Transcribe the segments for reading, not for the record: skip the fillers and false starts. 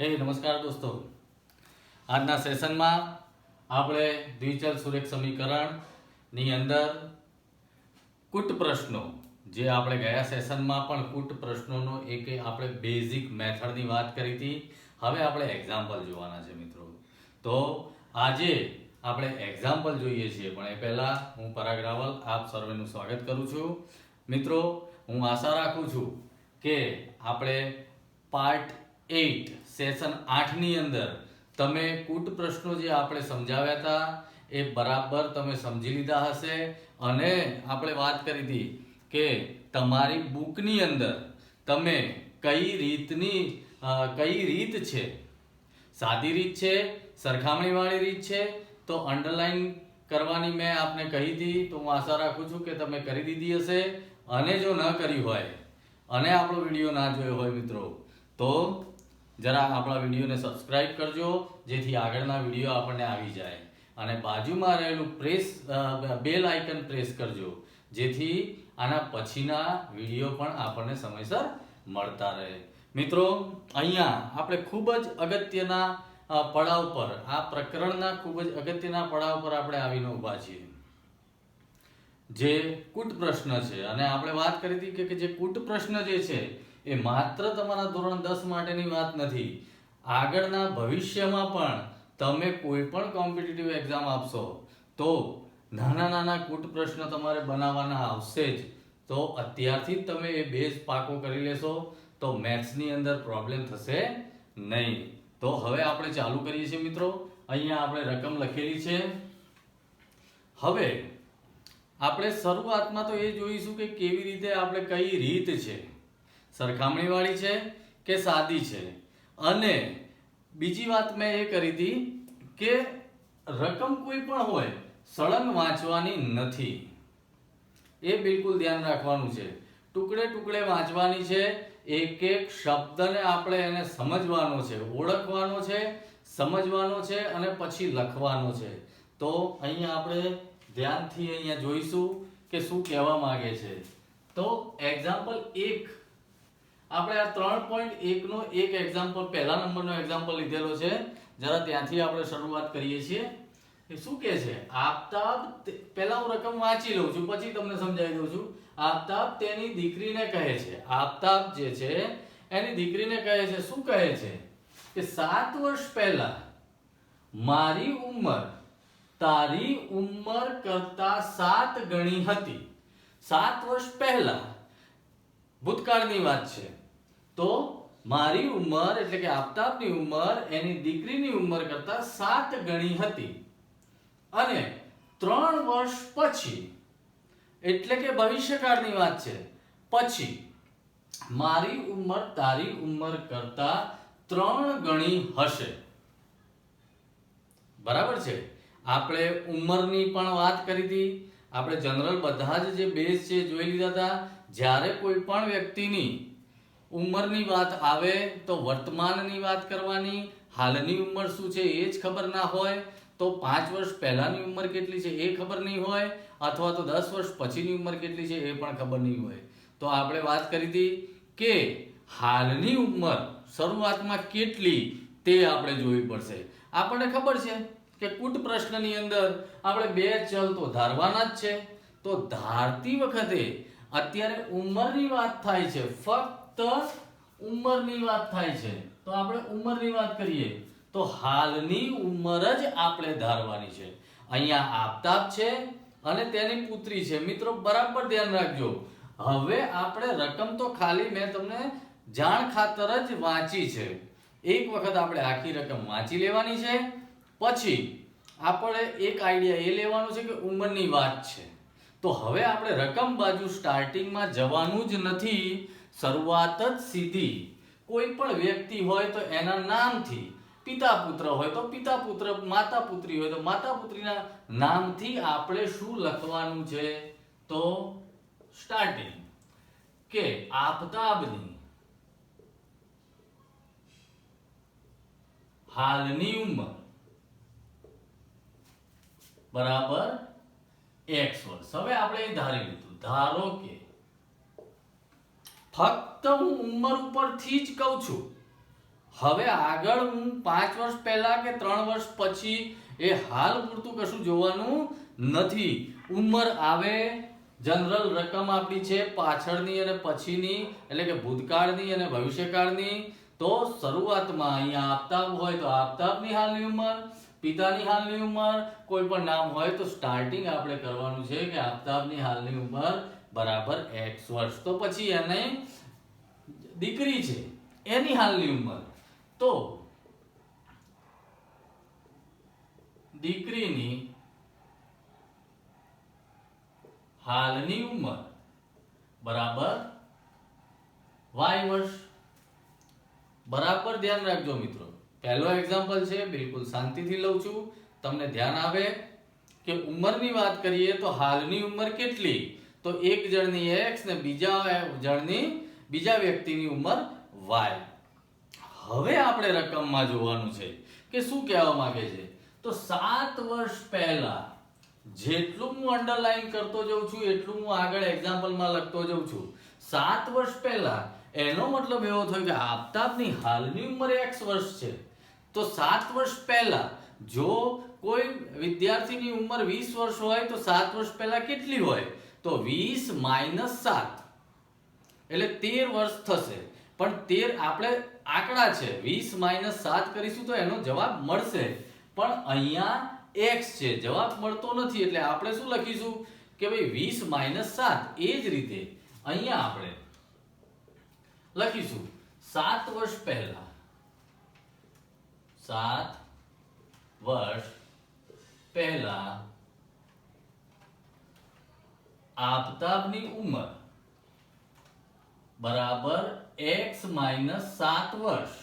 નમસ્કાર દોસ્તો, આજના સેશનમાં આપણે દ્વિચલ સુરેખ સમીકરણની અંદર કૂટ પ્રશ્નો, જે આપણે ગયા સેશનમાં પણ કૂટ પ્રશ્નોનો એક આપણે બેઝિક મેથડની વાત કરી હતી. હવે આપણે એક્ઝામ્પલ જોવાના છે મિત્રો. તો આજે આપણે એક્ઝામ્પલ જોઈએ છીએ, પણ એ પહેલાં હું પરાગ રાવલ આપ સર્વેનું સ્વાગત કરું છું. મિત્રો, હું આશા રાખું છું કે આપણે પાર્ટ 8 સેશન 8 ની અંદર તમે કૂટ પ્રશ્નો જે આપણે સમજાવ્યા હતા એ બરાબર તમે સમજી લીધા હશે. અને આપણે વાત કરી હતી કે તમારી બુકની અંદર તમે કઈ રીત છે, સાદી રીત છે, સરખામણીવાળી રીત છે, તો અંડરલાઈન કરવાની મેં આપને કહી હતી. તો હું આશા રાખું છું કે તમે કરી દીધી હશે. અને જો ન કરી હોય અને આપણો વિડીયો ના જોયો હોય મિત્રો, તો જરા આપણા વિડીયોને સબસ્ક્રાઇબ કરજો, જેથી આગળના વિડીયો આપણને આવી જાય. અને બાજુમાં રહેલું બેલ આઇકન પ્રેસ કરજો, જેથી આના પછીના વિડીયો પણ આપણને સમયસર મળતા રહે. મિત્રો, અહીંયા આપણે ખૂબ જ અગત્યના પડાવ પર, આ પ્રકરણના ખૂબ જ અગત્યના પડાવ પર આપણે આવીને ઊભા છીએ, જે કૂટ પ્રશ્ન છે. અને આપણે વાત કરી હતી કે જે કૂટ પ્રશ્ન જે છે એ માત્ર તમારા ધોરણ 10 માટેની વાત નથી. આગળના ભવિષ્યમાં પણ તમે કોઈ પણ કોમ્પિટિટિવ એક્ઝામ આપશો તો નાના કૂટ પ્રશ્ન તમારે બનાવવાના આવશે જ. તો અત્યારથી જ તમે એ બેઝ પાકો કરી લેશો તો મેથ્સની અંદર પ્રોબ્લેમ થશે નહીં. તો હવે આપણે ચાલુ કરીએ છીએ મિત્રો. અહીંયા આપણે રકમ લખેલી છે. હવે આપણે શરૂઆતમાં તો એ જોઈશું કે કેવી રીતે આપણે કઈ રીત છે, સરખામણીવાળી છે કે સાદી છે. અને બીજી વાત મેં એ કરી હતી કે રકમ કોઈ પણ હોય સળંગ વાંચવાની નથી, એ બિલકુલ ધ્યાન રાખવાનું છે. ટુકડે ટુકડે વાંચવાની છે. એક એક શબ્દને આપણે એને સમજવાનો છે, ઓળખવાનો છે, સમજવાનો છે અને પછી લખવાનો છે. તો અહીંયા આપણે ધ્યાનથી અહીંયા જોઈશું કે શું કહેવા માંગે છે. તો એક્ઝામ્પલ 1, આપણે આ 3.1 નો એક એક્ઝામ્પલ, પહેલા નંબરનો એક્ઝામ્પલ લીધેલો છે. જરા ત્યાંથી આપણે શરૂઆત કરીએ છીએ. એ શું કહે છે? આફતાબ, પહેલા હું રકમ વાંચી લઉં છું, પછી તમને સમજાવી દઉં છું. આફતાબ તેની દીકરીને કહે છે, આફતાબ જે છે એની દીકરીને કહે છે, શું કહે છે કે 7 વર્ષ પહેલા મારી ઉંમર તારી ઉંમર કરતા 7 ગણી હતી. 7 વર્ષ પહેલા ભૂતકાળની વાત છે. તો મારી ઉંમર એટલે કે આફતાબની ઉંમર એની દીકરીની ઉંમર કરતા 7 ગણી હતી. અને 3 વર્ષ પછી એટલે કે ભવિષ્યકાળની વાત છે, પછી મારી ઉંમર તારી ઉંમર કરતા 3 ગણી હશે. બરાબર છે. આપણે ઉંમરની પણ વાત કરી હતી. આપણે જનરલ બધા જ જે બેઝ છે જોઈ લીધા હતા. જ્યારે કોઈ પણ વ્યક્તિની ઉંમરની વાત આવે તો વર્તમાનની વાત કરવાની. હાલની ઉંમર શું છે એ જ ખબર ના હોય તો 5 વર્ષ પહેલાની ઉંમર કેટલી છે એ ખબર નહીં હોય, અથવા તો 10 વર્ષ પછીની ઉંમર કેટલી છે એ પણ ખબર નહીં હોય. તો આપણે વાત કરી હતી કે હાલની ઉંમર શરૂઆતમાં કેટલી તે આપણે જોવી પડશે. આપણને ખબર છે કે કૂટ પ્રશ્નની અંદર આપણે બે ચલ તો ધારવાના જ છે. તો ધારતી વખતે અત્યારે ઉંમરની વાત થાય છે, ફક્ત ઉંમરની વાત થાય છે. તો આપણે ઉંમરની વાત કરીએ તો હાલની ઉંમર જ આપણે ધારવાની છે. અહીંયા આફતાબ છે અને તેની પુત્રી છે. મિત્રો, બરાબર ધ્યાન રાખજો. હવે આપણે રકમ તો ખાલી મેં તમને જાણ ખાતર જ વાંચી છે. એક વખત આપણે આખી રકમ વાંચી લેવાની છે. પછી આપણે એક આઈડિયા એ લેવાનો છે કે ઉંમરની વાત છે. તો હવે આપણે રકમ બાજુ સ્ટાર્ટિંગમાં જવાનું જ નથી. શરૂઆત જ સીધી કોઈ પણ વ્યક્તિ હોય તો એના નામથી, પિતા પુત્ર હોય તો પિતા પુત્ર, માતા પુત્રી હોય તો માતા પુત્રીના નામથી આપણે શું લખવાનું છે? તો સ્ટાર્ટિંગ કે આફતાબની હાલની ઉંમર બરાબર x વર્ષ. હવે આપણે એ ધારી લીધું. ધારો કે ફક્ત હું ઉંમર ઉપરથી જ કહું છું, હવે આગળ હું 5 વર્ષ પહેલા કે 3 વર્ષ પછી એ હાલ પૂરતું કશું જોવાનું નથી. ઉંમર આવે, જનરલ રકમ આપણી છે પાછળની અને પછીની, એટલે કે ભૂતકાળની અને ભવિષ્યકાળની. તો શરૂઆતમાં અહીંયા આફતાબ હોય તો આફતાબની હાલની ઉંમર, પિતાની હાલની ઉંમર, કોઈ પણ નામ હોય તો સ્ટાર્ટિંગ આપણે કરવાનું છે કે આફતાબની હાલની ઉંમર બરાબર x વર્ષ. તો પછી એને દીકરી છે એની હાલની ઉંમર, તો દીકરીની હાલની ઉંમર બરાબર y વર્ષ. બરાબર ધ્યાન રાખજો મિત્રો. પહેલો એક્ઝામ્પલ છે, બિલકુલ શાંતિથી લઉં છું, તમને ધ્યાન આવે કે ઉંમરની વાત કરીએ તો હાલની ઉંમર કેટલી, તો એક જણની x ને બીજા વ્યક્તિની ઉંમર y. હવે આપણે રકમમાં જોવાનું છે કે શું કહેવા માંગે છે. તો 7 વર્ષ પહેલા, જેટલું હું અંડરલાઈન કરતો જઉં છું એટલું હું આગળ એક્ઝામ્પલમાં લખતો જઉં છું. 7 વર્ષ પહેલા એનો મતલબ એવો થયો કે આફતાબની હાલની ઉંમર x વર્ષ છે. તો 7 વર્ષ પહેલા જો કોઈ વિદ્યાર્થીની ઉંમર 20 વર્ષ હોય તો 7 વર્ષ પહેલા કેટલી હોય, તો 20 - 7 એટલે 13 વર્ષ થશે. પણ 13 આપણે આંકડા છે, 20 - 7 કરીશું તો એનો જવાબ મળશે, પણ અહીંયા x છે, જવાબ મળતો નથી. એટલે આપણે શું લખીશું કે ભાઈ 20 - 7. એ જ રીતે અહીંયા આપણે લખીશું 7 વર્ષ પહેલા, 7 વર્ષ પહેલા આફતાબની ઉંમર બરાબર x - 7 વર્ષ.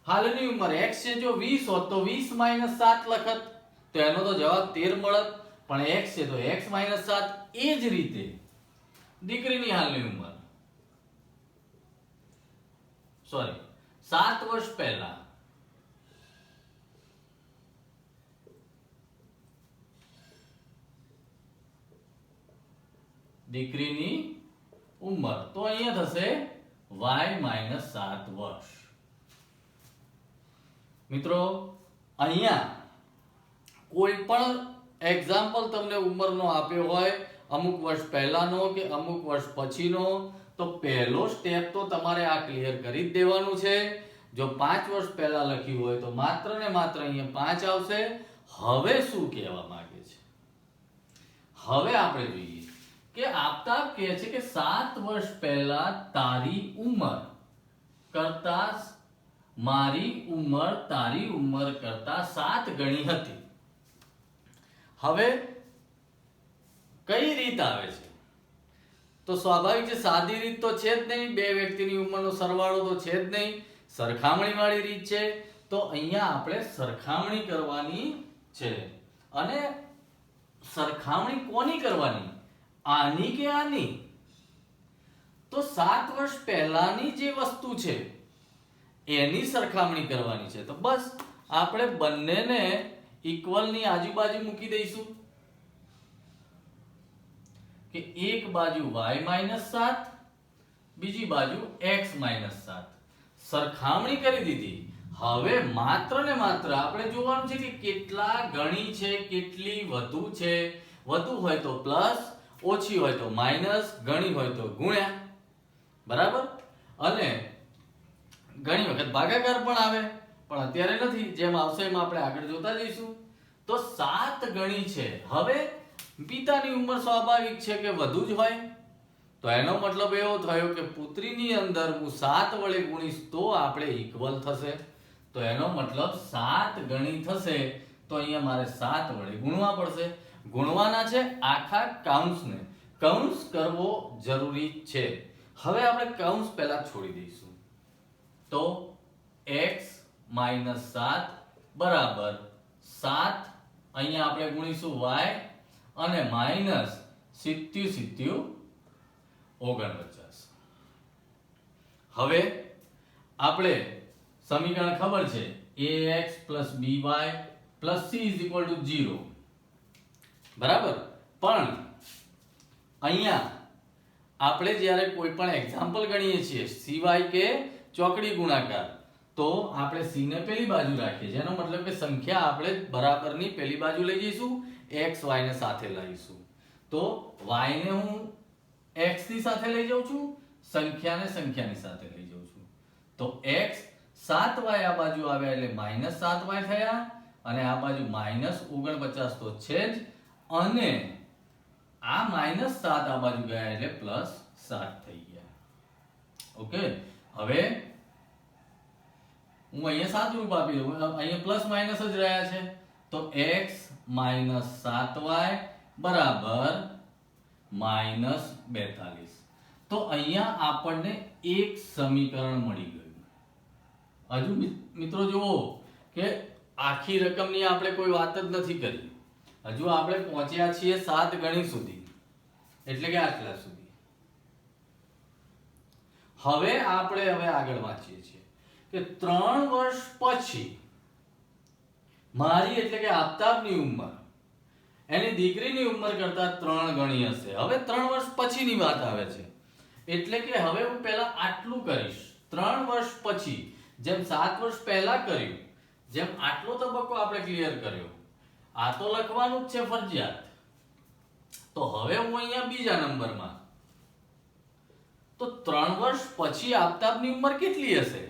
હાલની ઉંમર x છે, જો 20 હોત તો 20 - 7 લખત તો એનો તો જવાબ 13 મળત, પણ x છે તો x - 7. એ જ રીતે દીકરીની હાલની ઉંમર, સોરી 7 વર્ષ પહેલા દીકરીની ઉંમર, તો અહીંયા થશે y - 7 વર્ષ. મિત્રો અહીંયા કોઈ પણ એક્ઝામ્પલ તમને ઉંમરનો આપ્યો હોય, અમુક વર્ષ પહેલાનો કે અમુક વર્ષ પછીનો, તો પહેલો સ્ટેપ તો તમારે આ ક્લિયર કરી જ દેવાનું છે. જો 5 વર્ષ પહેલા લખ્યું હોય તો માત્ર ને માત્ર અહીંયા 5 આવશે. હવે શું કહેવા માંગે છે, હવે આપણે જોઈએ કે આફતાબ કહે છે કે 7 વર્ષ પહેલા તારી ઉંમર કરતા મારી ઉંમર તારી ઉંમર કરતા 7 ગણી હતી. હવે કઈ રીત આવે છે, તો સ્વાભાવિક છે, સાદી રીત તો છે જ નહીં, બે વ્યક્તિની ઉંમરનો સરવાળો તો છે જ નહીં, સરખામણી વાળી રીત છે. તો અહીંયા આપણે સરખામણી કરવાની છે. અને સરખામણી કોની કરવાની, આની કે આની? તો 7 વર્ષ પહેલાની જે વસ્તુ છે એની સરખામણી કરવાની છે. તો બસ આપણે બંનેને ઇક્વલની આજુબાજુ મૂકી દઈશું કે એક બાજુ y - 7, બીજી બાજુ x - 7. સરખામણી કરી દીધી. હવે માત્ર ને માત્ર આપણે જોવાનું છે કે કેટલા ગણી છે, કેટલી વધુ છે. વધુ હોય તો પ્લસ, ઓછી હોય તો માઇનસ, ગણી હોય તો ગુણ્યા. બરાબર. અને ઘણી વખત ભાગાકાર પણ આવે, પણ અત્યારે નથી, જેમ આવશે એમ આપણે આગળ જોતા જઈશું. તો 7 ગણી છે. હવે પિતાની ઉંમર સ્વાભાવિક છે કે વધુ જ હોય, તો એનો મતલબ એવો થયો કે પુત્રીની અંદર હું 7 વડે ગુણીશ તો આપણે ઇક્વલ થશે. તો એનો મતલબ 7 ગણી થશે, તો અહીંયા મારે 7 વડે ગુણવા પડશે. ગુણવાના છે આખા કૌંસને, કૌંસ કરવો જરૂરી છે. હવે આપણે કૌંસ પહેલા છોડી દઈશું. તો x - 7 બરાબર 7, અહીંયા આપણે ગુણીશું y અને માઇનસ 70 49. હવે આપણે સમીકરણ ખબર છે, ax + by + c = 0. બરાબર. પણ અહીંયા આપણે જ્યારે કોઈ પણ એક્ઝામ્પલ ગણીએ છીએ સિવાય કે ચોકડી ગુણાકાર, તો આપણે c ને પેલી બાજુ રાખીએ, જેનો મતલબ કે સંખ્યા આપણે બરાબરની પેલી બાજુ લઈ જઈશું, x y ને સાથે લઈશું. તો y ને હું x ની સાથે લઈ જાઉં છું, સંખ્યાની સાથે લઈ જાઉં છું. તો x 7y આ બાજુ આવ્યા એટલે -7y થયા, અને આ બાજુ -49 તો છે જ, અને આ -7 આ બાજુ ગયા એટલે +7 થઈ ગયા. ઓકે, હવે હું અહીંયા સાદુરૂપ આપી દઉં, અહીંયા પ્લસ માઇનસ જ રહ્યા છે, તો x - 7y બરાબર -42. તો અહીંયા આપણને એક સમીકરણ મળી ગયું. હજુ મિત્રો જુઓ કે આખી રકમની આપણે કોઈ વાત જ નથી કરી, હજુ આપણે પહોંચ્યા છીએ 7 ગણી સુધી, એટલે કે આટલા સુધી. હવે આપણે આગળ વાંચીએ છીએ કે 3 વર્ષ પછી મારી એટલે કે આફતાબની ઉંમર એની દીકરીની ઉંમર કરતા 3 ગણી હશે. હવે 3 વર્ષ પછીની વાત આવે છે, એટલે કે હવે હું પહેલા આટલું કરીશ. 3 વર્ષ પછી, જેમ 7 વર્ષ પહેલા કર્યું, જેમ આટલો તબક્કો આપણે ક્લિયર કર્યો, આ તો લખવાનું જ છે ફરજિયાત. તો હવે હું અહીંયા બીજા નંબરમાં, તો 3 વર્ષ પછી આફતાબની ઉંમર કેટલી હશે?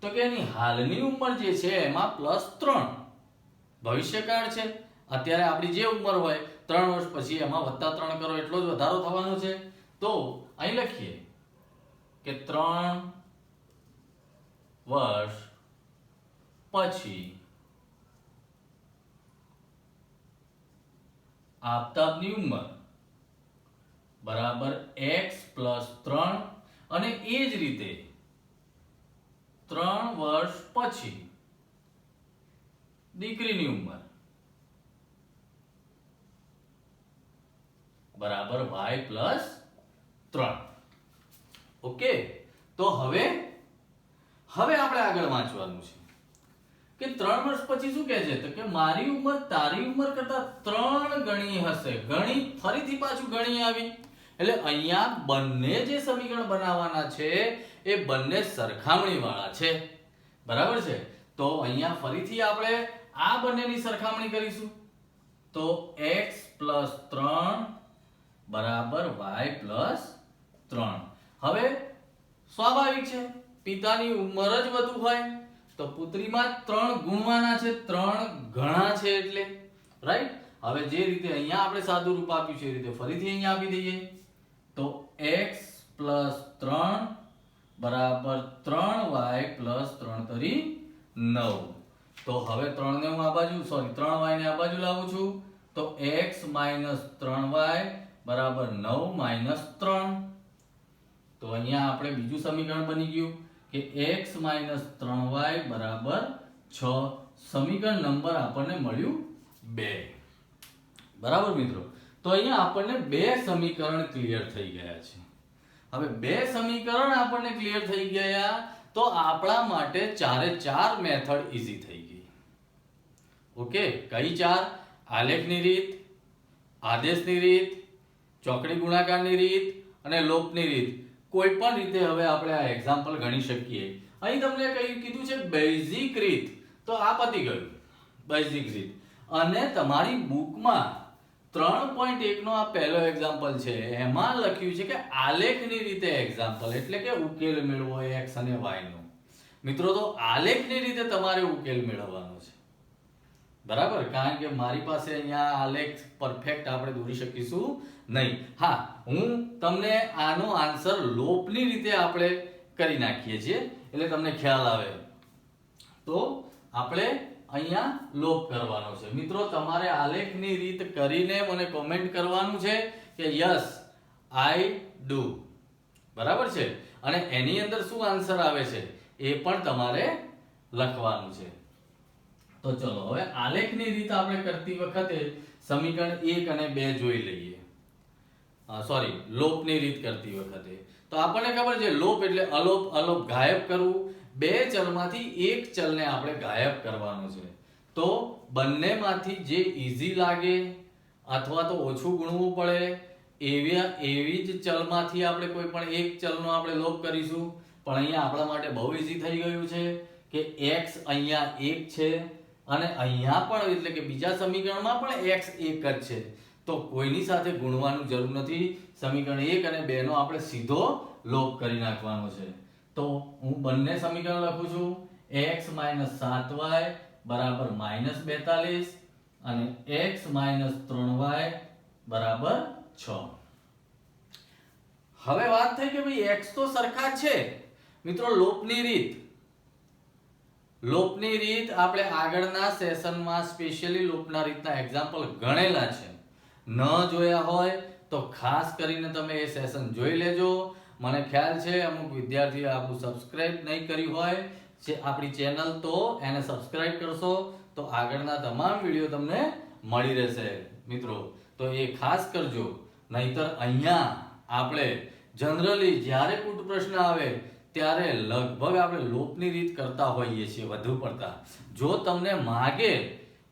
તો કે એની હાલની ઉંમર જે છે એમાં +3, ભવિષ્યકાળ છે. અત્યારે આપણી જે ઉંમર હોય 3 વર્ષ પછી એમાં +3 કરો એટલો જ વધારો થવાનો છે. તો અહીં લખીએ કે 3 વર્ષ પછી આફતાબની ઉંમર બરાબર x + 3, અને એ જ રીતે 3 વર્ષ પછી દીકરીની ઉંમર બરાબર y + 3. ઓકે, તો હવે આપણે આગળ વાંચવાનું છે કે 3 વર્ષ પછી શું કહે છે? તો કે મારી ઉંમર તારી ઉંમર કરતા 3 ગણી હશે. ગણી ફરીથી પાછું ગણી આવી, એટલે અહીંયા બંને જે સમીકરણ બનાવવાના છે એ બંને સરખામણી વાળા છે. બરાબર છે? તો અહીંયા ફરીથી આપણે આ બંનેની સરખામણી કરીશું. તો x + 3 બરાબર y + 3. હવે સ્વાભાવિક છે, પિતાની ઉંમર જ વધુ હોય તો પુત્રીમાં 3 ગુણવાના છે, 3 ગણા છે એટલે, રાઈટ? હવે જે રીતે અહીંયા આપણે સાદું રૂપ આપ્યું છે એ રીતે ફરીથી અહીંયા આપી દઈએ. તો x + 3 બરાબર 3y + 3 તરી 9. તો હવે 3 ને હું આ બાજુ 3y ને આ બાજુ લાવું છું, તો x - 3y બરાબર 9 - 3. તો અહીંયા આપણે બીજું સમીકરણ બની ગયું કે x - 3y બરાબર 6. સમીકરણ નંબર આપણને મળ્યું 2. બરાબર મિત્રો? તો અહીંયા આપણને 2 સમીકરણ ક્લિયર થઈ ગયા છે. હવે 2 સમીકરણ આપણને ક્લિયર થઈ ગયા, તો આપણા માટે 4 મેથડ ઈઝી થઈ ગઈ. ઓકે, કઈ 4? આલેખની રીત, આદેશની રીત, ચોકડી ગુણાકારની રીત અને લોપની રીત. કોઈ પણ રીતે હવે આપણે આ એક્ઝામ્પલ ગણી શકીએ. અહીં તમને કીધું છે બેઝિક રીત, તો આ પતી ગયું બેઝિક રીત. અને તમારી બુકમાં 3.1 નો આ પહેલો એક્ઝામ્પલ છે, એમાં લખ્યું છે કે આલેખની રીતે એક્ઝામ્પલ, એટલે કે ઉકેલ મેળવો x અને y નો. મિત્રો, તો આલેખની રીતે તમારે ઉકેલ મેળવવાનો છે. બરાબર? કારણ કે મારી પાસે અહીંયા આલેખ પરફેક્ટ આપણે દોરી શકીશું નહીં. હા, હું તમને આનો આન્સર લોપની રીતે આપણે કરી નાખીએ છીએ, એટલે તમને ખ્યાલ આવે. તો આપણે અહીંયા લોપ કરવાનો છે. મિત્રો, તમારે આલેખની રીત કરીને મને કોમેન્ટ કરવાનું છે કે યસ આઈ ડુ. બરાબર છે? અને એની અંદર શું આન્સર આવે છે એ પણ તમારે લખવાનું છે. તો ચલો હવે આલેખની રીત આપણે કરતી વખતે સમીકરણ 1 અને 2 જોઈ લઈએ. લોપની રીત કરતી વખતે તો આપણને ખબર છે લોપ એટલે અલોપ, અલોપ ગાયબ કરવું. 2 ચલમાંથી એક ચલને આપણે ગાયબ કરવાનું છે. તો બંનેમાંથી જે ઈઝી લાગે અથવા તો ઓછું ગુણવું પડે એવી જ ચલમાંથી આપણે કોઈ પણ એક ચલનો આપણે લોપ કરીશું. પણ અહીંયા આપણા માટે બહુ ઈઝી થઈ ગયું છે કે x અહીંયા 1 છે અને અહીંયા પણ એટલે કે બીજા સમીકરણમાં પણ x 1 જ છે, તો કોઈની સાથે ગુણવાનું જરૂર નથી. સમીકરણ 1 અને 2 નો આપણે સીધો લોપ કરી નાખવાનો છે. તો હું બંને સમીકરણ લખું છું, x - 7y બરાબર -42 અને x - 3y બરાબર 6. હવે વાત થઈ કે ભાઈ x તો સરખા છે મિત્રો. લોપની રીત આપણે આગળના સેશનમાં સ્પેશિયલી લોપના રીતના એક્ઝામ્પલ ગણેલા છે. ન જોયા હોય તો ખાસ કરીને તમે એ સેશન જોઈ લેજો. મને ખ્યાલ છે અમુક વિદ્યાર્થીઓ આપણું સબસ્ક્રાઇબ નહીં કર્યું હોય આપણી ચેનલ, તો એને સબસ્ક્રાઇબ કરશો તો આગળના તમામ વિડીયો તમને મળી રહેશે મિત્રો. તો એ ખાસ કરજો, નહીતર અહીંયા આપણે જનરલી જ્યારે કુટ પ્રશ્ન આવે ત્યારે લગભગ આપણે લોપની રીત કરતા હોઈએ છીએ વધુ પડતા. જો તમને માગે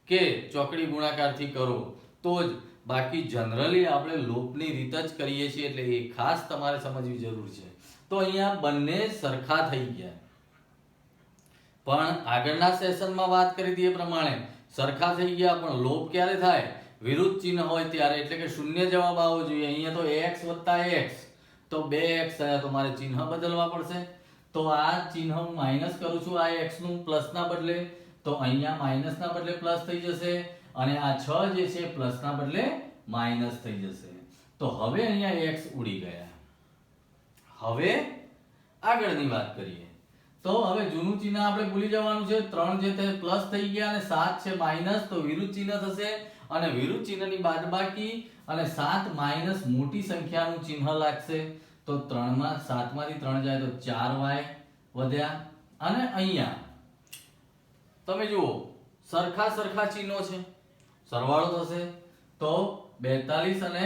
કે ચોકડી ગુણાકારથી કરો તો જ, બાકી જનરલી આપણે લોપની રીત જ કરીએ છીએ, એટલે એ ખાસ તમારે સમજવી જરૂર છે. તો અહીંયા બંને સરખા થઈ ગયા, પણ આગળના સેશનમાં વાત કરી હતી એ પ્રમાણે સરખા થઈ ગયા, પણ લોપ ક્યારે થાય? વિરુદ્ધ ચિહ્ન હોય ત્યારે, એટલે કે શૂન્ય જવાબ આવવો જોઈએ. અહીંયા તો x + x તો 2x થયા, તો મારે ચિહ્ન બદલવા પડશે. તો આ ચિહ્ન હું માઈનસ કરું છું, આ x નું પ્લસ ના બદલે, તો અહીંયા માઈનસ ના બદલે પ્લસ થઈ જશે, અને આ 6 જે છે પ્લસ ના બદલે માઈનસ થઈ જશે. તો હવે અહીંયા x ઉડી ગયા. હવે આગળની વાત કરીએ તો હવે જૂનું ચિહ્ન આપણે ભૂલી જવાનું છે. 3 જે તે પ્લસ થઈ ગયા અને 7 છે માઈનસ, તો વિરુદ્ધ ચિહ્ન થશે, અને વિરુદ્ધ ચિહ્નની બાદબાકી અને 7 માઈનસ મોટી સંખ્યાનું ચિહ્ન લાગશે. તો 7 માંથી 3 જાય તો 4y વધ્યા. અને અહીંયા તમે જુઓ સરખા ચિહ્નો છે, સરવાળો થશે તો 42 અને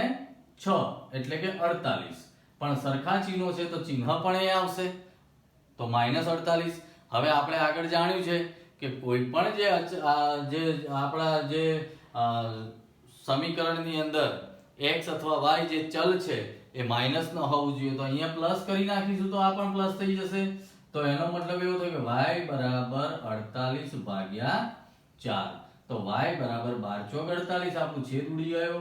6 એટલે કે 48, પણ સરખા ચિહ્નો છે તો ચિહ્ન પણ એ આવશે, તો -48. હવે આપણે આગળ જાણ્યું છે કે કોઈ પણ જે આપણા જે સમીકરણની અંદર x અથવા y જે ચલ છે એ માઈનસ ન હોવું જોઈએ, તો અહીંયા પ્લસ કરી નાખીશું તો આ પણ પ્લસ થઈ જશે. તો એનો મતલબ એવો થયો કે y બરાબર 48/4. તો y બરાબર 12 × 48, આપણું છેદ ઉડી ગયો.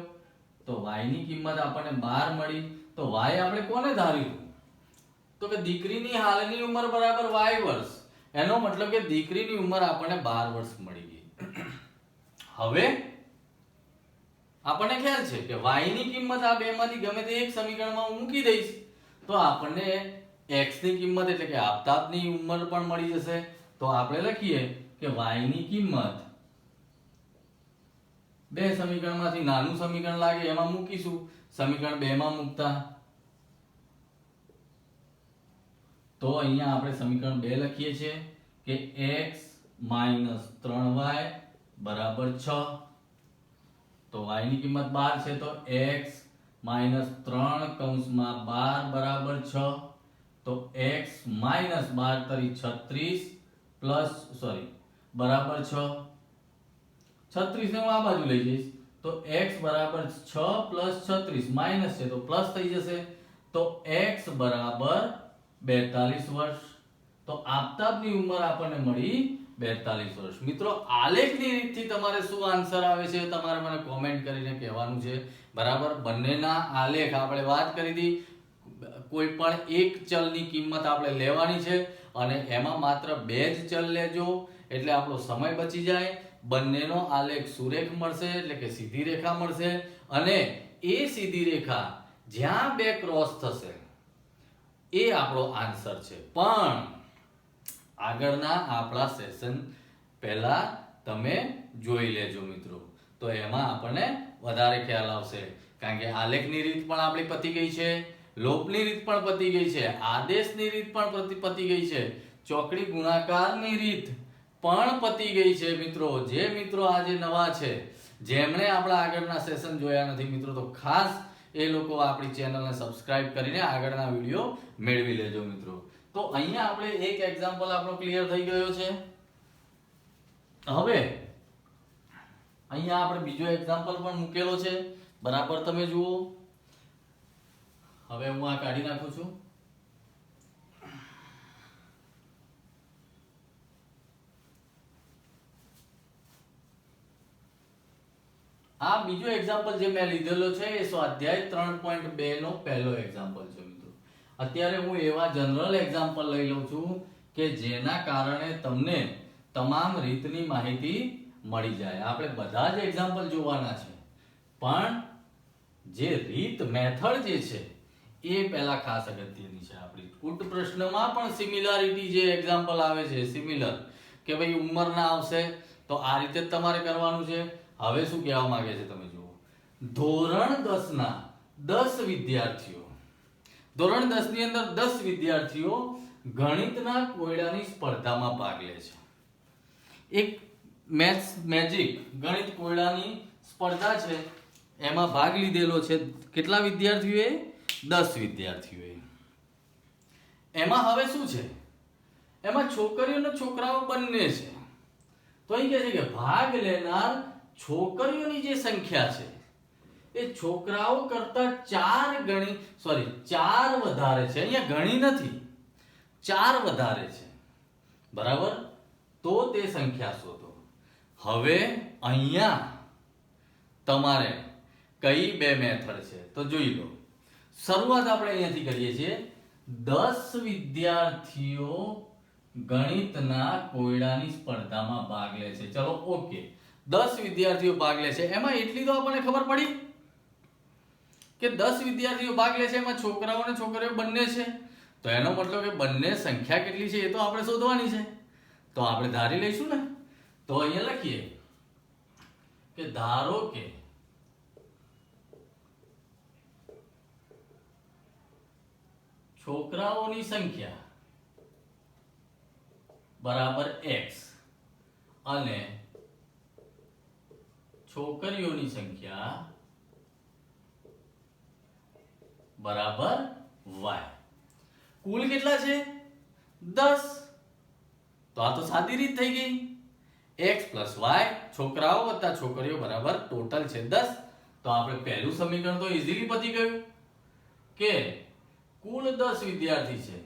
તો y ની કિંમત આપણને 12 મળી. તો y આપણે કોને ધાર્યું? તો કે દીકરીની હાલની ઉંમર બરાબર y વર્ષ. એનો મતલબ કે દીકરીની ઉંમર આપણને 12 વર્ષ મળી ગઈ. હવે આપણને ખ્યાલ છે કે y ની કિંમત આ બેમાંથી ગમે તે એક સમીકરણમાં હું મૂકી દઈશ તો આપણને x ની કિંમત એટલે કે આફતાબની ઉંમર પણ મળી જશે. તો આપણે લખીએ કે y ની કિંમત બે સમીકરણમાંથી નાનું સમીકરણ લાગે એમાં મૂકીશું. સમીકરણ 2 માં મૂકતા તો અહીંયા આપણે સમીકરણ 2 લખીએ છીએ કે x - 3y બરાબર 6. તો y ની કિંમત 12 છે, તો x - 3 કૌંસમાં 12 બરાબર 6. તો x - 12 તરી 36 પ્લસ બરાબર 6. 36 ને હું આ બાજુ લઈ જઈશ તો x બરાબર 6 પ્લસ 36 માઈનસ છે તો પ્લસ થઈ જશે. તો x બરાબર 42 વર્ષ. તો આફતાબની ઉંમર આપણને મળી 42 વર્ષ. મિત્રો આલેખની રીતથી તમારે શું આન્સર આવે છે તમારે મને કોમેન્ટ કરીને કહેવાનું છે. બરાબર, બંનેના આલેખ આપણે વાત કરી હતી. કોઈ પણ એક ચલની કિંમત આપણે લેવાની છે અને એમાં માત્ર 2 જ ચલ લેજો એટલે આપણો સમય બચી જાય. બંનેનો આલેખ સુરેખ મળશે એટલે કે સીધી રેખા મળશે, અને એ સીધી રેખા જ્યાં 2 ક્રોસ થશે એ આપણો આન્સર છે. પણ આગળના આપણા સેશન પહેલા તમે જોઈ લેજો મિત્રો, તો એમાં આપણને વધારે ખ્યાલ આવશે. કારણ કે આલેખની રીત પણ આપણી પતી ગઈ છે, લોપની રીત પણ પતી ગઈ છે, આદેશની રીત પણ પતી ગઈ છે, ચોકડી ગુણાકારની રીત પણ પતી ગઈ છે. મિત્રો જે મિત્રો આજે નવા છે, જેમણે આપણા આગળના સેશન જોયા નથી મિત્રો, તો ખાસ એ લોકો આપણી ચેનલને સબસ્ક્રાઇબ કરીને આગળના વિડીયો મેળવી લેજો મિત્રો. તો અહીંયા આપણે એક એક્ઝામ્પલ આપણો ક્લિયર થઈ ગયો છે. હવે અહીંયા આપણે બીજો એક્ઝામ્પલ પણ મૂકેલો છે, બરાબર તમે જુઓ. હવે હું આ કાઢી નાખું છું. આ બીજો એક્ઝામ્પલ જે મેં લીધેલો છે એ સ્વાધ્યાય 3.2 નો પહેલો એક્ઝામ્પલ છે મિત્રો. અત્યારે હું એવા જનરલ એક્ઝામ્પલ લઈ લઉં છું કે જેના કારણે તમને તમામ રીતની માહિતી મળી જાય. આપણે બધા જ એક્ઝામ્પલ જોવાના છે, પણ જે રીત મેથડ જે છે એ પહેલા ખાસ અગત્યની છે આપણી. કુટ પ્રશ્નમાં પણ સિમિલારિટી જે એક્ઝામ્પલ આવે છે, સિમિલર, કે ભાઈ ઉંમરના આવશે તો આ રીતે જ તમારે કરવાનું છે. હવે શું કહેવા માંગે છે તમે જુઓ. ધોરણ 10 ના 10 વિદ્યાર્થીઓ, ધોરણ 10 ની અંદર 10 વિદ્યાર્થીઓ ગણિતના કોયડાની સ્પર્ધામાં ભાગ લે છે. એક મેજિક ગણિત કોયડાની સ્પર્ધા છે, એમાં ભાગ લીધેલો છે. કેટલા વિદ્યાર્થીઓએ? 10 વિદ્યાર્થીઓએ. એમાં હવે શું છે, એમાં છોકરીઓ અને છોકરાઓ બંને છે. તો અહીં કહે છે કે ભાગ લેનાર છોકરીઓની જે સંખ્યા છે એ છોકરાઓ કરતા 4 વધારે છે. અહીંયા ગણી નથી, 4 વધારે છે. બરાબર? તો તે સંખ્યા શોધો. હવે અહીંયા તમારે કઈ બે મેથડ છે તો જોઈ લો. શરૂઆત આપણે અહીંયાથી કરીએ છીએ. 10 વિદ્યાર્થીઓ ગણિતના કોયડાની સ્પર્ધામાં ભાગ લે છે. ચલો ઓકે, 10 વિદ્યાર્થીઓ ભાગ લે છે. એમાં એટલી તો આપણને ખબર પડી કે 10 વિદ્યાર્થીઓ ભાગ લે છે, એમાં છોકરાઓ અને છોકરીઓ બંને છે. તો એનો મતલબ કે બંને સંખ્યા કેટલી છે એ તો આપણે શોધવાની છે. તો આપણે ધારી લઈશું ને. તો અહીંયા લખીએ કે ધારો કે છોકરાઓની સંખ્યા બરાબર x અને છોકરીઓની સંખ્યા બરાબર y. કુલ કેટલા છે? 10. તો આ તો સાદી રીત થઈ ગઈ. x + y, છોકરાઓ વત્તા છોકરીઓ બરાબર ટોટલ છે 10. તો આપણે પહેલું સમીકરણ તો ઈઝીલી પતી ગયું કે કુલ 10 વિદ્યાર્થી છે.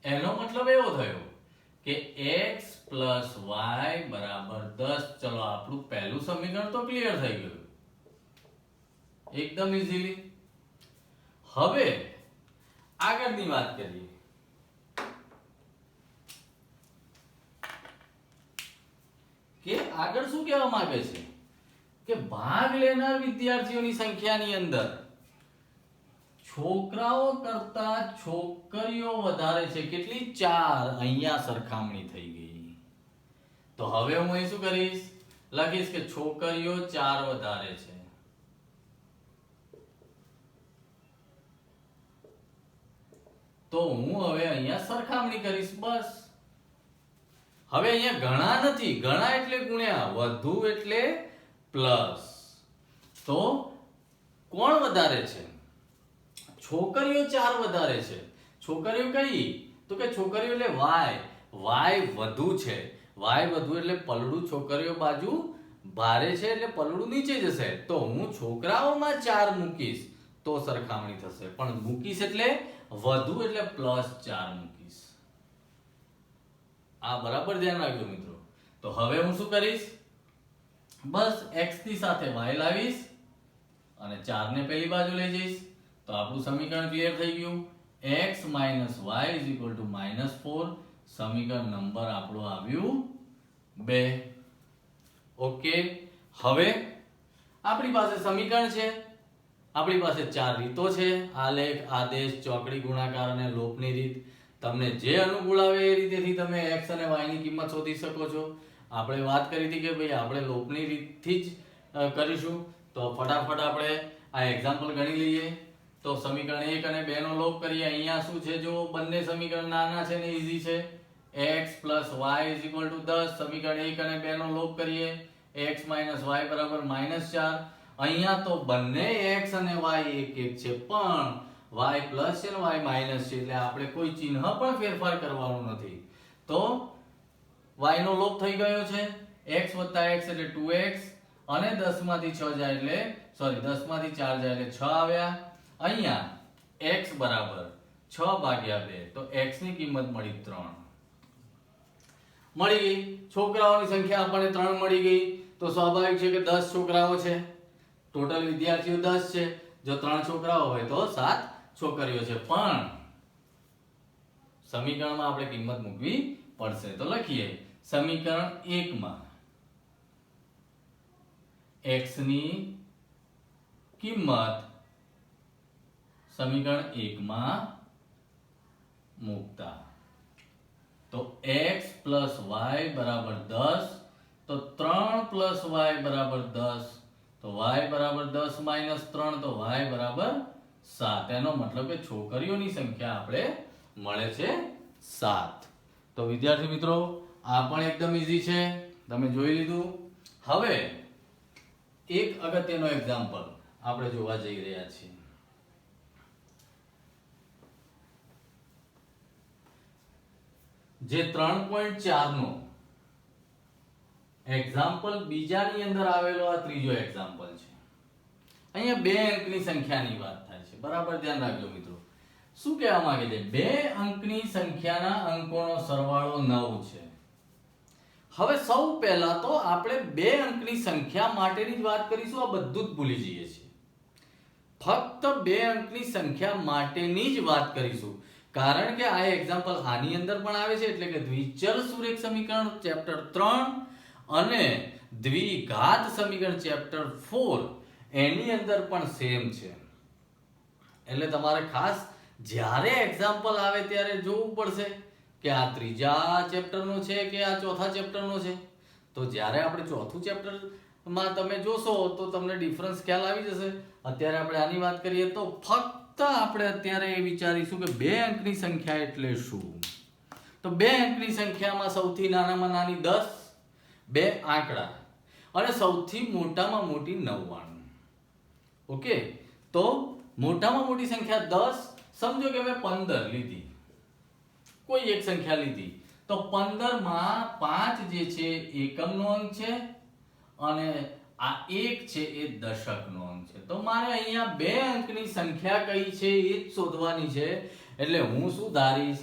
એનો મતલબ એવો થયો કે x + y બરાબર 10. ચલો આપણું પહેલું સમીકરણ તો ક્લિયર થઈ ગયું એકદમ ઈઝીલી. હવે આગળની વાત કરીએ કે આગળ શું કહેવા માંગે છે કે ભાગ લેનાર વિદ્યાર્થીઓની સંખ્યાની અંદર છોકરાઓ કરતા છોકરીઓ વધારે છે. કેટલી? 4. અહીંયા સરખામણી થઈ ગઈ. તો હવે હું અહીં શું કરીશ? લખીશ કે છોકરીઓ 4 વધારે છે. તો હું હવે અહીંયા સરખામણી કરીશ બસ. હવે અહીંયા ગણા નથી, ગણા એટલે ગુણ્યા, વધુ એટલે પ્લસ. તો કોણ વધારે છે? છોકરીઓ 4 વધારે છે. છોકરીઓ કઈ? તો કે છોકરીઓ એટલે y વધુ છે. y વધુ એટલે પલડું છોકરીઓ બાજુ ભારે છે એટલે પલડું નીચે જશે. તો હું છોકરાઓમાં 4 મૂકીશ તો સરખામણી થશે, પણ મૂકીશ એટલે વધુ એટલે +4 મૂકીશ. આ બરાબર ધ્યાન રાખજો મિત્રો. તો હવે હું શું કરીશ? બસ x ની સાથે y લાવીશ અને 4 ને પેલી બાજુ લઈ જઈશ. તો આપણું સમીકરણ ક્લિયર થઈ ગયું. x - y -4. સમીકરણ નંબર આપણું આવ્યું 2. ઓકે. હવે આપણી પાસે સમીકરણ છે, આપણી પાસે 4 રીતો છે: આલેખ, આદેશ, ચોકડી, ગુણાકાર અને લોપની રીત. તમને જે અનુકૂળ આવે એ રીતેથી તમે x અને y ની કિંમત શોધી શકો છો. આપણે વાત કરી હતી કે ભાઈ આપણે લોપની રીતથી જ કરીશું. તો ફટાફટ આપણે આ એક્ઝામ્પલ ગણી લઈએ. તો સમીકરણ 1 અને 2 નો લોપ કરીએ. અહીંયા શું છે? જો બંને સમીકરણ નાના છે ને ઈઝી છે. x + y = 10. સમીકરણ 1 અને 2 નો લોપ કરીએ. x - y બરાબર -4. અહીંયા તો બંને x અને y એક છે, પણ y પ્લસ છે ને y માઈનસ છે, એટલે આપણે કોઈ ચિહ્ન પણ ફેરફાર કરવાનું નથી. તો y નો લોપ થઈ ગયો છે. x + x એટલે 2x અને 10 માંથી 6 જાય એટલે 10 માંથી 4 જાય એટલે 6 આવ્યા. અહીંયા x બરાબર 6/2. તો x ની કિંમત મળી 3. મળી ગઈ. છોકરાઓની સંખ્યા આપણને 3 મળી ગઈ, તો સ્વાભાવિક છે કે 10 છોકરાઓ છે. ટોટલ વિદ્યાર્થીઓ 10 છે. જો 3 છોકરાઓ હોય તો 7 છોકરીઓ છે. પણ સમીકરણમાં આપણે કિંમત મૂકવી પડશે. તો લખીએ સમીકરણ 1 માં x ની કિંમત સમીકરણ 1 માં મૂકતા તો x y બરાબર 10, તો 3 y બરાબર 10, તો y બરાબર 10 માઇનસ 3, તો y બરાબર 7. એનો મતલબ કે છોકરીઓની સંખ્યા આપણે મળે છે 7. તો વિદ્યાર્થી મિત્રો આ પણ એકદમ ઈઝી છે, તમે જોઈ લીધું. હવે એક અગત્યનો એક્ઝામ્પલ આપણે જોવા જઈ રહ્યા છીએ. જે 3.4 નો એક્ઝામ્પલ બીજાની અંદર આવેલો આ ત્રીજો એક્ઝામ્પલ છે. અહીંયા બે અંકની સંખ્યાની વાત થાય છે. બરાબર ધ્યાન રાખજો મિત્રો. શું કહેવા માંગે છે? બે અંકની સંખ્યાના અંકોનો સરવાળો 9 છે. હવે સૌ પહેલા તો આપણે બે અંકની સંખ્યા માટેની જ વાત કરીશું. આ બધું જ ભૂલી જઈએ છીએ. ફક્ત બે અંકની સંખ્યા માટેની જ વાત કરીશું, કારણ કે આ એક્ઝામ્પલ આની અંદર પણ આવે છે. એટલે કે દ્વિચલ સુરેખ સમીકરણ ચેપ્ટર 3 અને દ્વિઘાત સમીકરણ ચેપ્ટર 4 એની અંદર પણ સેમ છે. એટલે તમારે ખાસ જ્યારે એક્ઝામ્પલ આવે ત્યારે જોવું પડશે કે આ ત્રીજા ચેપ્ટરનો છે કે આ ચોથા ચેપ્ટરનો છે. તો જ્યારે આપણે ચોથું ચેપ્ટરમાં તમે જોશો તો તમને ડિફરન્સ ખ્યાલ આવી જશે. અત્યારે આપણે આની વાત કરીએ તો ફક્ત આપણે અત્યારે એ વિચારીશું કે બે અંકની સંખ્યા એટલે શું. તો બે અંકની સંખ્યામાં સૌથી નાનામાં નાની 10, બે આંકડા, અને સૌથી મોટામાં મોટી 99. ઓકે, તો મોટામાં મોટી સંખ્યા 10, સમજો કે મેં 15 લીધી, કોઈ એક સંખ્યા લીધી, તો 15 માં 5 જે છે એકમનો અંક છે અને આ 1 છે એ દશકનો અંક છે. તો મારે અહીંયા બે અંકની સંખ્યા કઈ છે એ જ શોધવાની છે. એટલે હું શું ધારીશ?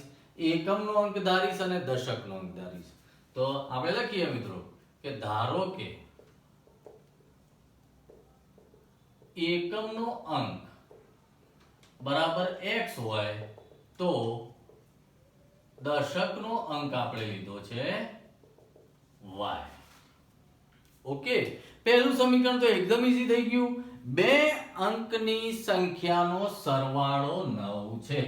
એકમનો અંક ધારીશ અને દશકનો અંક ધારીશ. તો આપણે લખીએ મિત્રો કે ધારો કે એકમનો અંક બરાબર x હોય તો દશકનો અંક આપણે લીધો છે y. ઓકે, પહેલું સમીકરણ તો એકદમ ઈઝી થઈ ગયું. બે અંકની સંખ્યાનો સરવાળો 9 છે.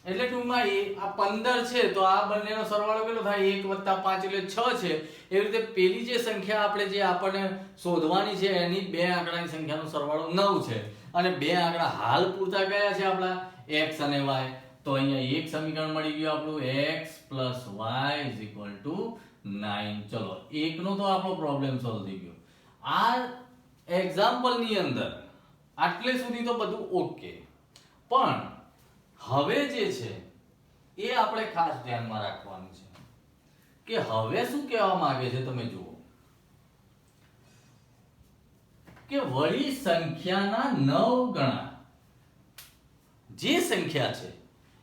એટલે ટૂંકમાં આ 15 છે તો આ બંનેનો સરવાળો કેટલો થાય? 1 + 5 એટલે 6 છે. એવી રીતે પેલી જે સંખ્યા આપણે જે આપણને શોધવાની છે એની બે આંકડાની સંખ્યાનો સરવાળો 9 છે. અને બે આંકડા હાલ પૂરતા કયા છે આપણા? x અને y. તો અહીંયા એક સમીકરણ મળી ગયું આપણું x + y = 9. ચલો, એકનો તો આપણો પ્રોબ્લેમ સોલ્વ થઈ ગયો. આ એક્ઝામ્પલ ની અંદર આટલે સુધી તો બધું ઓકે, પણ હવે જે છે એ આપણે ખાસ ધ્યાનમાં રાખવાનું છે કે હવે શું કહેવા માંગે છે. તમે જુઓ કે વળી સંખ્યાના 9 ગણા જે સંખ્યા છે.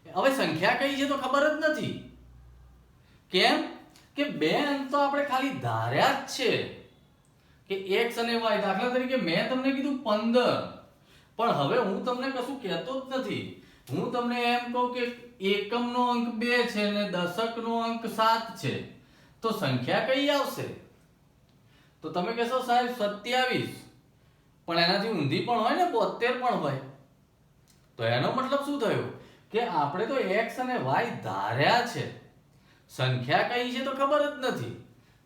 હવે સંખ્યા કઈ છે તો ખબર જ નથી. કેમ કે બે અંક તો આપણે ખાલી ધાર્યા જ છે કે x અને y. દાખલા તરીકે મેં તમને કીધું 15, પણ હવે હું તમને કશું કહેતો જ નથી. હું તમને એમ કહું કે એકમનો અંક 2 છે અને દશકનો અંક 7 છે, તો સંખ્યા કઈ આવશે? તો તમે કહેશો સાહેબ 27, પણ એનાથી ઊંધી પણ હોય ને, 72 પણ હોય. તો એનો મતલબ શું થયો કે આપણે તો x અને y ધાર્યા છે, સંખ્યા કઈ છે તો ખબર જ નથી.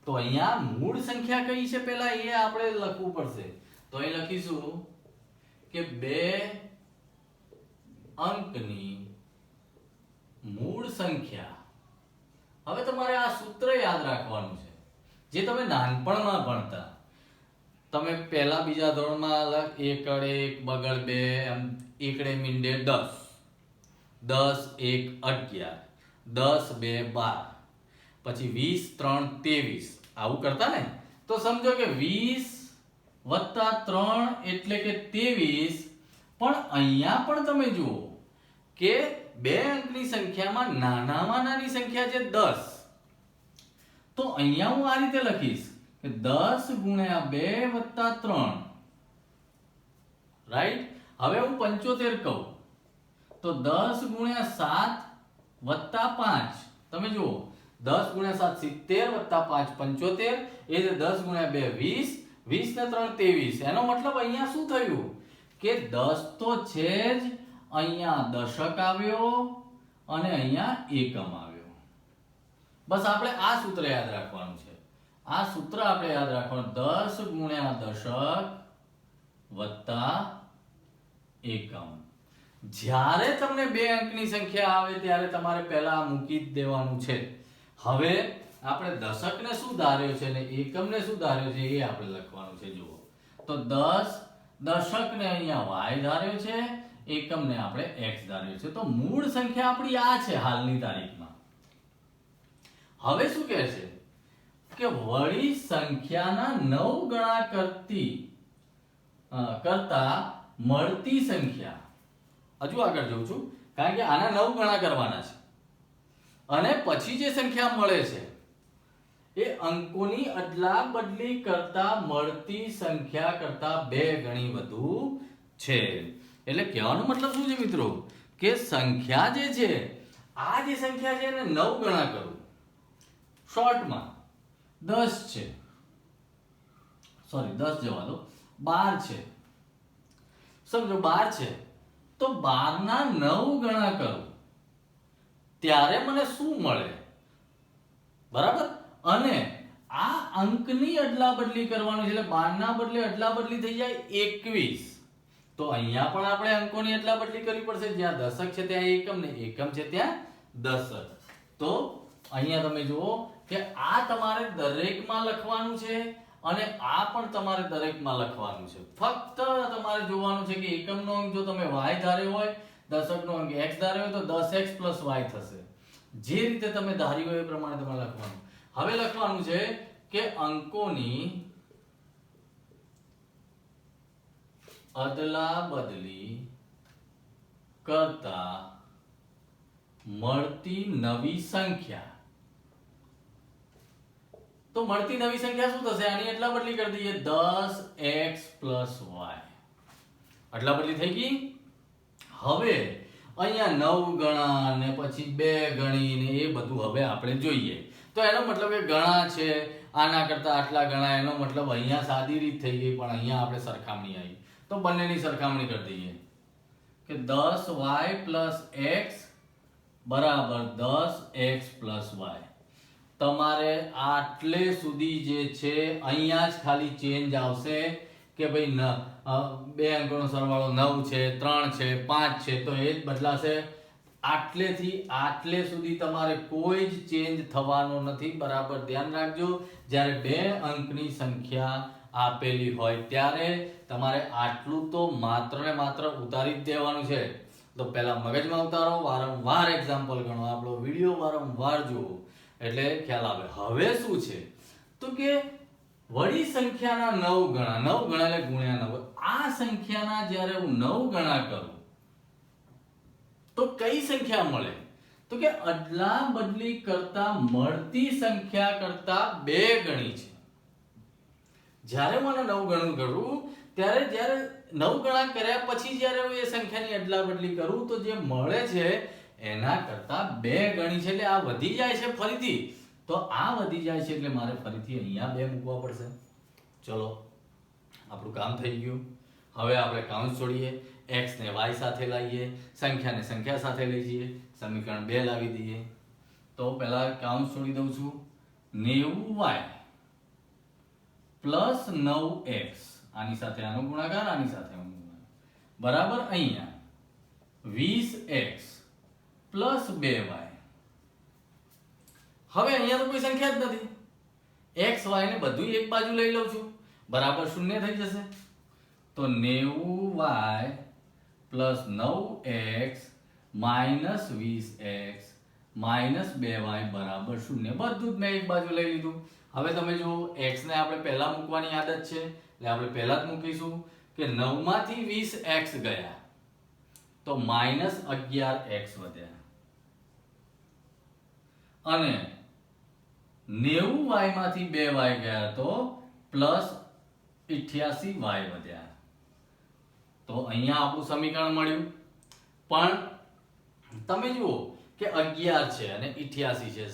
તો અહીંયા મૂળ સંખ્યા કઈ છે પહેલા એ આપણે લખવું પડશે. તો અહીં લખીશું કે બે અંકની મૂળ સંખ્યા. હવે તમારે આ સૂત્ર યાદ રાખવાનું છે જે તમે નાનપણમાં ભણતા. તમે પહેલા બીજા ધોરણમાં એકડ 1 બગડ 2 એમ એકડે મીંડે 10, 10 1 11, 10 2 12, પછી 20 3 23 આવું કરતા ને. તો સમજો કે 20 + 3 એટલે કે 23. પણ અહીંયા પણ તમે જુઓ કે બે અંકની સંખ્યામાં નાનામાં નાની સંખ્યા છે 10 તો અહીંયા હું આ રીતે લખીશ કે 10 ગુણ્યા 2 વત્તા 3, રાઈટ. હવે હું 75 કહું તો 10 ગુણ્યા 7 વત્તા 5, તમે જુઓ 10 ગુણ્યા 7 70 વત્તા 5 75, એ જે 10 ગુણ્યા 2 20, 20 ને 3 23. એનો મતલબ અહીંયા શું થયું કે 10 તો છે જ, અહીંયા દશક આવ્યો અને અહીંયા એકમ આવ્યો. બસ આપણે આ સૂત્ર યાદ રાખવાનું છે. આ સૂત્ર આપણે યાદ રાખવાનું, 10 ગુણ્યા દશક વત્તા એકમ. જ્યારે તમને 2 અંકની સંખ્યા આવે ત્યારે તમારે પહેલા મૂકી જ દેવાનું છે. હવે આપણે દશકને શું ધાર્યો છે ને એકમને શું ધાર્યો છે એ આપણે લખવાનું છે. જુઓ તો 10 દશકને અહીંયા y ધાર્યો છે, એકમને આપણે x ધાર્યો છે. તો મૂળ સંખ્યા આપણી આ છે હાલની તારીખમાં. હવે શું કહે છે કે વળી સંખ્યાના 9 ગણા કરતા મળતી સંખ્યા. હજુ આગળ જઉં છું કારણ કે આના 9 ગણા કરવાના છે અને પછી જે સંખ્યા મળે છે એ અંકોની અદલા બદલી કરતા મળતી સંખ્યા કરતા 2 ગણી વધુ છે. એટલે કહેવાનો મતલબ શું છે મિત્રો કે સંખ્યા જે છે, આ જે સંખ્યા છે એને 9 ગણા કરું, શોર્ટમાં 10 છે, સોરી 10 જવા દો, 12 છે, સમજો 12 છે, તો 12 ના 9 ગણા કરું ત્યારે મને શું મળે, બરાબર. અને આ અંકની અદલા બદલી કરવાની છે એટલે 12 ના બદલે અદલા બદલી થઈ જાય 21. તો અહીંયા પણ આપણે અંકોની અદલા બદલી કરવી પડશે. જ્યાં દશક છે ત્યાં એકમ ને એકમ છે ત્યાં દશક. તો અહીંયા તમે જુઓ કે આ તમારે દરેકમાં લખવાનું છે અને આ પણ તમારે દરેકમાં લખવાનું છે. ફક્ત તમારે જોવાનું છે કે એકમનો અંક જો તમે y ધાર્યો હોય, દશકનો અંક x ધાર્યો હોય તો 10x + y થશે. જે રીતે તમે ધાર્યું હોય એ પ્રમાણે તમારે લખવાનું. હવે લખવાનું છે કે અંકોની અદલા બદલી કરતા મળતી નવી સંખ્યા. તો મળતી નવી સંખ્યા શું થશે? આની અદલા બદલી કરી દઈએ, 10x + y. અદલા બદલી થઈ ગઈ. હવે અહીંયા 9 ગણા ને પછી 2 ગણી ને એ બધું હવે આપણે જોઈએ. તો એનો મતલબ કે ગણા છે આના કરતા આટલા ગણા, એનો મતલબ અહીંયા સાદી રીત થઈ ગઈ, પણ અહીંયા આપણે સરખામણી આવી. તો બંનેની સરખામણી કરી દઈએ કે 10y + x બરાબર 10x + y. તમારે આટલે સુધી જે છે અહીંયા જ ખાલી ચેન્જ આવશે કે ભાઈ 2 અંકોનો સરવાળો 9 છે, 3 છે, 5 છે, તો એ જ બદલાશે. આટલેથી આટલે સુધી તમારે કોઈ જ ચેન્જ થવાનો નથી. બરાબર ધ્યાન રાખજો, જ્યારે 2 અંકની સંખ્યા આપેલી હોય ત્યારે તમારે આટલું તો માત્ર ને માત્ર ઉતારી જ દેવાનું છે. તો પહેલા મગજમાં ઉતારો, વારંવાર એક્ઝામ્પલ ગણો, આપણો વિડીયો વારંવાર જુઓ એટલે ખ્યાલ આવે. હવે શું છે તો કે વળી સંખ્યાના 9 ગણા, 9 ગણા એટલે ગુણ્યા 9. આ સંખ્યાના જ્યારે હું 9 ગણા કરું તો કઈ સંખ્યા મળે? તો કે અદલા બદલી કરતા મળતી સંખ્યા કરતા 2 ગણી છે. જ્યારે મને 9 ગણું કરું ત્યારે જ્યારે 9 ગણા કર્યા પછી જ્યારે હું એ સંખ્યાની અદલા બદલી કરું તો જે મળે છે એના કરતા 2 ગણી છે. એટલે આ વધી જાય છે ફરીથી. તો આ વધી જાય છે એટલે મારે ફરીથી અહીંયા 2 મૂકવા પડશે. ચલો આપણું કામ થઈ ગયું. હવે આપણે કૌંસ છોડીએ, x ને y સાથે લાવીએ, સંખ્યાને સંખ્યા સાથે લઈ જઈએ, સમીકરણ 2 લાવી દઈએ. તો પહેલા કૌંસ છોડી દઉં છું, 90y + 9x, આની સાથે આનો ગુણાકાર, આની સાથે આનો ગુણાકાર, બરાબર અહીંયા 20x + 2y. હવે અહીંયા તો કોઈ સંખ્યા જ નથી, x y ને બધું એક બાજુ લઈ લઉં છું, બરાબર 0 થઈ જશે. તો 90y + 9x - 20x - 2y બરાબર 0. બધું જ મેં એક બાજુ લઈ લીધું. હવે તમે જો x ને આપણે પહેલા મૂકવાની આદત છે એટલે આપણે પહેલા જ મૂકીશું કે 9 માંથી 20x ગયા તો -11x વધ્યા અને 90y માંથી 2y ગયા તો પ્લસ 88y વધ્યા. તો અહીંયા આપણું સમીકરણ મળ્યું. પણ તમે જુઓ કે 11 છે અને 88 છે,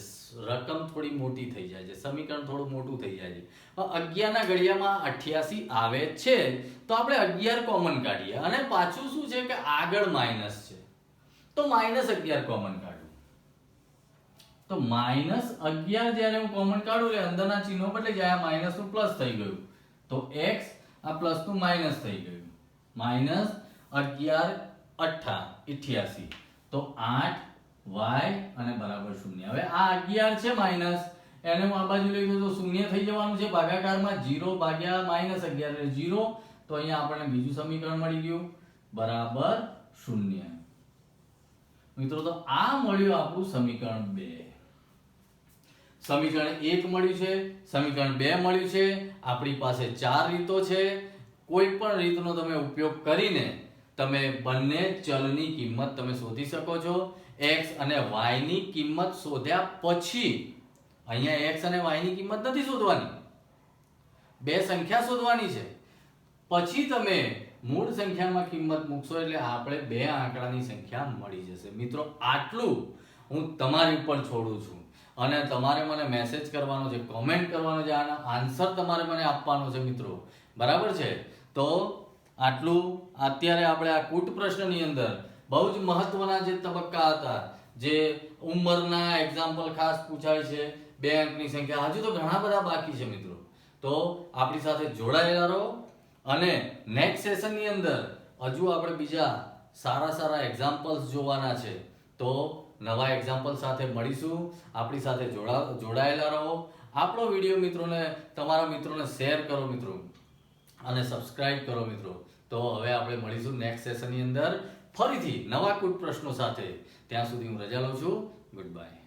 રકમ થોડી મોટી થઈ જાય છે, સમીકરણ થોડું મોટું થઈ જાય છે. 11 ના ઘડિયામાં 88 આવે છે તો આપણે 11 કોમન કાઢીએ અને પાછું શું છે કે આગળ માઈનસ છે તો -11 કોમન કાઢું. તો -11 જ્યારે હું કોમન કાઢું એટલે અંદરના ચિહ્નો બદલાઈ જાય, આ માઈનસ નું પ્લસ થઈ ગયું તો x, આ પ્લસ નું માઈનસ થઈ ગયું, -11 88 તો 8y અને બરાબર 0. હવે આ 11 છે માઈનસ, એને હું આ બાજુ લઈ દઉં તો 0 થઈ જવાનું છે, ભાગાકારમાં 0 ભાગ્યા -11 એટલે 0. તો અહીંયા આપણને બીજું સમીકરણ મળી ગયું બરાબર 0. મિત્રો તો આ મળ્યું આપણું સમીકરણ 2. સમીકરણ 1 મળ્યું છે, સમીકરણ 2 મળ્યું છે. આપણી પાસે 4 રીતો છે. કોઈ પણ રીતનો તમે ઉપયોગ કરીને તમે બંને ચલની કિંમત તમે શોધી શકો છો. x અને y ની કિંમત શોધ્યા પછી અહીંયા x અને y ની કિંમત નથી શોધવાની, બે સંખ્યા શોધવાની છે. પછી તમે મૂળ સંખ્યામાં કિંમત મૂકશો એટલે આપણે બે આંકડાની સંખ્યા મળી જશે. મિત્રો આટલું હું તમારી ઉપર છોડું છું અને તમારે મને મેસેજ કરવાનો છે, કોમેન્ટ કરવાનો છે, આના આન્સર તમારે મને આપવાનો છે મિત્રો, બરાબર છે? તો આટલું અત્યારે આપણે આ કૂટ પ્રશ્નની અંદર બહુ જ મહત્વના જે તબક્કા હતા, જે ઉંમરના એક્ઝામ્પલ ખાસ પૂછાય છે, 2 અંકની સંખ્યા, હજુ તો ઘણા બધા બાકી છે મિત્રો. તો આપણી સાથે જોડાયેલા રહો અને નેક્સ્ટ સેશનની અંદર હજુ આપણે બીજા સારા એક્ઝામ્પલ્સ જોવાના છે. તો નવા એક્ઝામ્પલ સાથે મળીશું. આપણી સાથે જોડાયેલા રહો. આપણો વિડીયો મિત્રોને, તમારા મિત્રોને શેર કરો મિત્રો અને સબસ્ક્રાઇબ કરો મિત્રો. તો હવે આપણે મળીશું નેક્સ્ટ સેશનની અંદર ફરીથી નવા કૂટ પ્રશ્નો સાથે. ત્યાં સુધી હું રજા લઉં છું. Good bye.